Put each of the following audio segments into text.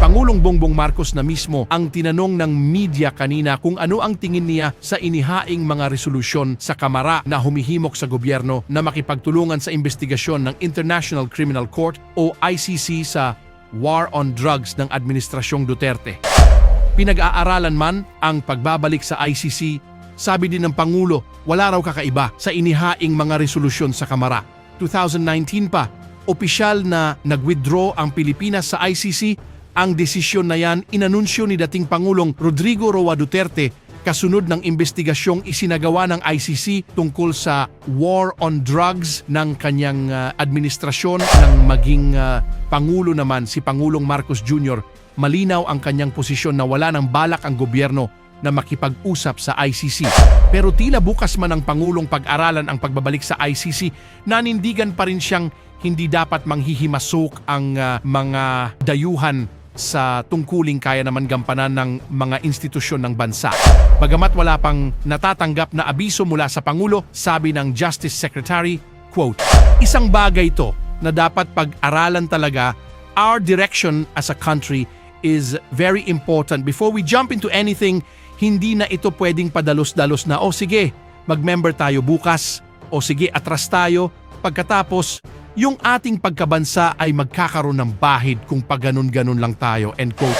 Pangulong Bongbong Marcos na mismo ang tinanong ng media kanina kung ano ang tingin niya sa inihaing mga resolusyon sa Kamara na humihimok sa gobyerno na makipagtulungan sa investigasyon ng International Criminal Court o ICC sa War on Drugs ng Administrasyong Duterte. Pinag-aaralan man ang pagbabalik sa ICC, sabi din ng Pangulo, wala raw kakaiba sa inihaing mga resolusyon sa Kamara. 2019 pa, opisyal na nag-withdraw ang Pilipinas sa ICC. Ang desisyon na yan inanunsyo ni dating Pangulong Rodrigo Roa Duterte kasunod ng investigasyong isinagawa ng ICC tungkol sa war on drugs ng kanyang administrasyon. Nang maging Pangulo naman si Pangulong Marcos Jr., malinaw ang kanyang posisyon na wala ng balak ang gobyerno na makipag-usap sa ICC. Pero tila bukas man ang Pangulong pag-aralan ang pagbabalik sa ICC, nanindigan pa rin siyang hindi dapat manghihimasok ang mga dayuhan sa tungkuling kaya naman gampanan ng mga institusyon ng bansa. Bagamat wala pang natatanggap na abiso mula sa Pangulo, sabi ng Justice Secretary, quote, "Isang bagay ito na dapat pag-aralan talaga. Our direction as a country is very important. Before we jump into anything, hindi na ito pwedeng padalos-dalos na, o sige, mag-member tayo bukas, o sige, atras tayo, pagkatapos yung ating pagkabansa ay magkakaroon ng bahid kung pagganon-ganon lang tayo." End quote.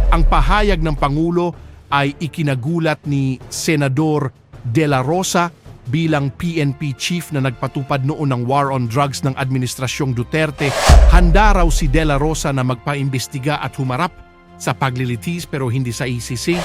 Ang pahayag ng Pangulo ay ikinagulat ni Senador De La Rosa bilang PNP chief na nagpatupad noon ng war on drugs ng Administrasyong Duterte. Handa raw si De La Rosa na magpaimbestiga at humarap sa paglilitis pero hindi sa ICC.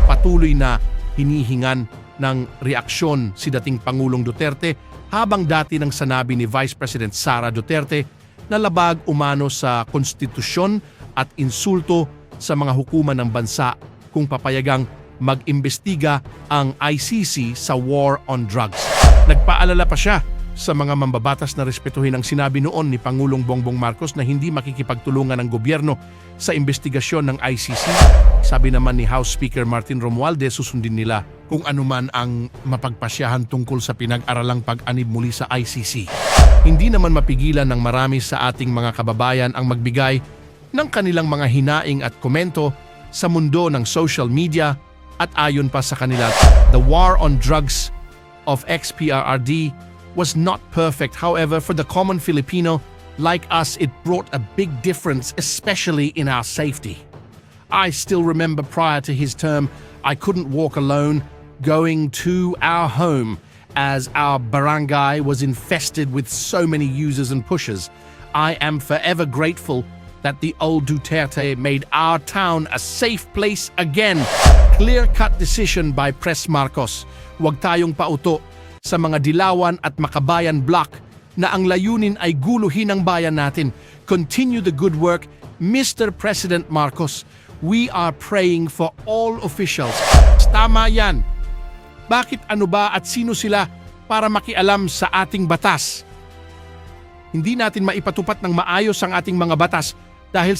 Patuloy na hinihingan ng reaksyon si dating Pangulong Duterte habang dati nang sanabi ni Vice President Sara Duterte na labag umano sa konstitusyon at insulto sa mga hukuman ng bansa kung papayagang mag-imbestiga ang ICC sa war on drugs. Nagpaalala pa siya sa mga mambabatas na respetuhin ang sinabi noon ni Pangulong Bongbong Marcos na hindi makikipagtulungan ng gobyerno sa investigasyon ng ICC. Sabi naman ni House Speaker Martin Romualdez, susundin nila kung anuman ang mapagpasyahan tungkol sa pinag-aralang pag-anib muli sa ICC. Hindi naman mapigilan ng marami sa ating mga kababayan ang magbigay ng kanilang mga hinaing at komento sa mundo ng social media at ayon pa sa kanila, the war on drugs of ex-PRRD was not perfect. However, for the common Filipino like us, it brought a big difference, especially in our safety. I still remember prior to his term, I couldn't walk alone going to our home as our barangay was infested with so many users and pushers. I am forever grateful that the old Duterte made our town a safe place again. Clear-cut decision by Pres Marcos. Huwag tayong pauto sa mga dilawan at makabayan block na ang layunin ay guluhin ang bayan natin. Continue the good work, Mr. President Marcos. We are praying for all officials. Tama yan. Bakit ano ba at sino sila para makialam sa ating batas? Hindi natin maipatupad ng maayos ang ating mga batas dahil